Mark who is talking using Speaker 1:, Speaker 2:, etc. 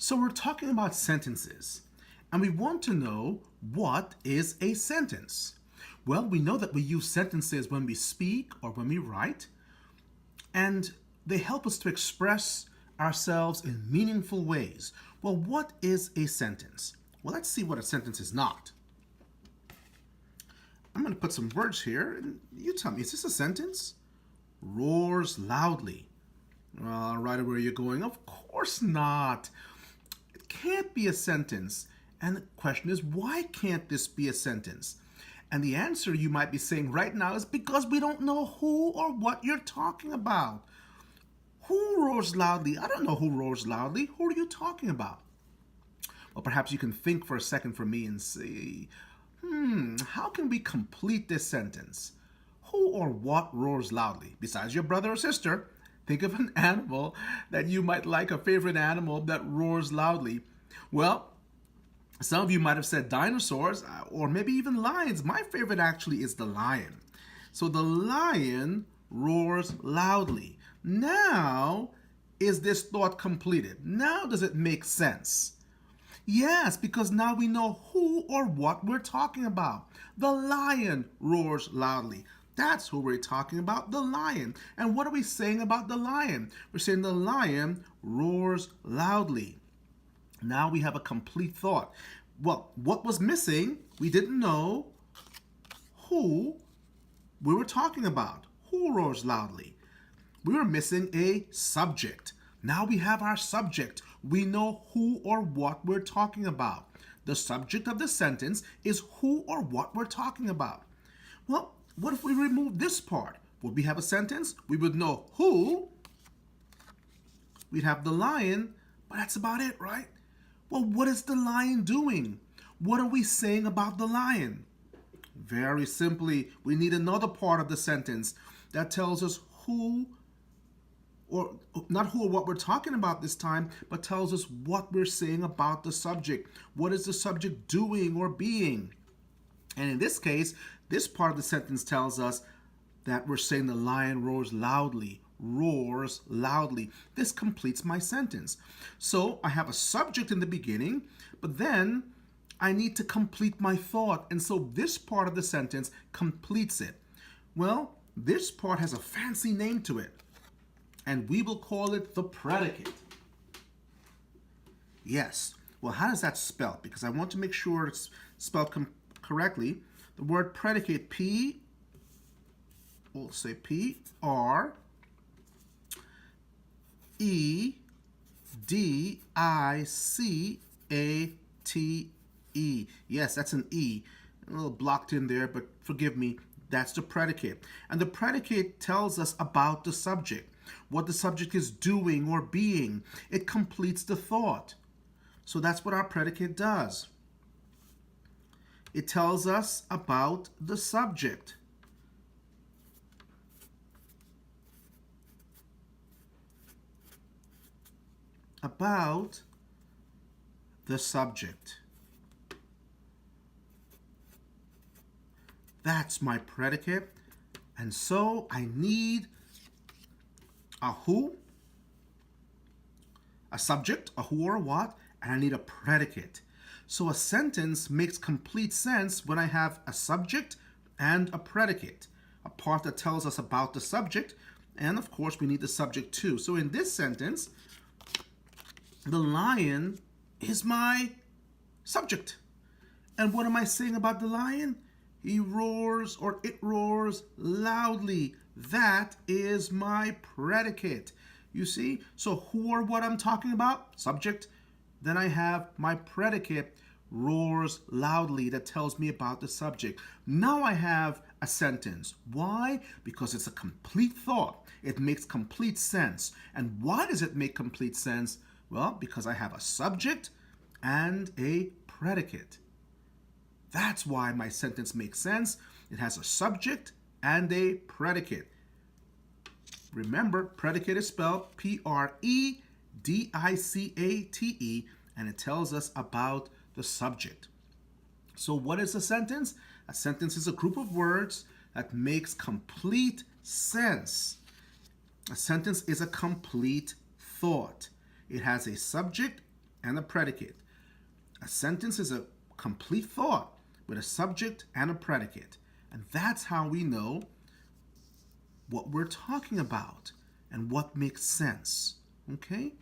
Speaker 1: So we're talking about sentences, and we want to know what is a sentence. Well, we know that we use sentences when we speak or when we write, and they help us to express ourselves in meaningful ways. Well, what is a sentence? Well, let's see what a sentence is not. I'm going to put some words here, and you tell me, is this a sentence? Roars loudly. Well, right where you're going, of course not. It can't be a sentence. And the question is, why can't this be a sentence? And the answer you might be saying right now is because we don't know who or what you're talking about. Who roars loudly? I don't know who roars loudly. Who are you talking about? Well, perhaps you can think for a second for me and say, how can we complete this sentence? Who or what roars loudly? Besides your brother or sister, think of an animal that you might like, a favorite animal that roars loudly. Well, some of you might have said dinosaurs or maybe even lions. My favorite actually is the lion. So the lion roars loudly. Now, is this thought completed? Now does it make sense? Yes, because now we know who or what we're talking about. The lion roars loudly. That's who we're talking about, the lion. And what are we saying about the lion? We're saying the lion roars loudly. Now we have a complete thought. Well, what was missing? We didn't know who we were talking about. Who roars loudly? We were missing a subject. Now we have our subject. We know who or what we're talking about. The subject of the sentence is who or what we're talking about. Well, what if we remove this part? Would we have a sentence? We would know who. We'd have the lion, but that's about it, right? Well, what is the lion doing? What are we saying about the lion? Very simply, we need another part of the sentence that tells us who, or not who or what we're talking about this time, but tells us what we're saying about the subject. What is the subject doing or being? And in this case, this part of the sentence tells us that we're saying the lion roars loudly. Roars loudly. This completes my sentence. So I have a subject in the beginning, but then I need to complete my thought. And so this part of the sentence completes it. Well, this part has a fancy name to it, and we will call it the predicate. Yes. Well, how does that spell? Because I want to make sure it's spelled correctly. The word predicate, we'll say P-R-E-D-I-C-A-T-E. Yes, that's an E. A little blocked in there, but forgive me. That's the predicate. And the predicate tells us about the subject, what the subject is doing or being. It completes the thought. So that's what our predicate does. It tells us about the subject. About the subject. That's my predicate. And so I need a who, a subject, a who or a what, and I need a predicate. So a sentence makes complete sense when I have a subject and a predicate, a part that tells us about the subject, and of course we need the subject too. So in this sentence, the lion is my subject. And what am I saying about the lion? He roars, or it roars loudly. That is my predicate. You see? So who or what I'm talking about? Subject. Then I have my predicate, roars loudly, that tells me about the subject. Now I have a sentence. Why? Because it's a complete thought. It makes complete sense. And why does it make complete sense? Well, because I have a subject and a predicate. That's why my sentence makes sense. It has a subject and a predicate. Remember, predicate is spelled P-R-E-D-I-C-A-T-E, and it tells us about the subject. So what is a sentence? A sentence is a group of words that makes complete sense. A sentence is a complete thought. It has a subject and a predicate. A sentence is a complete thought with a subject and a predicate. And that's how we know what we're talking about and what makes sense. Okay?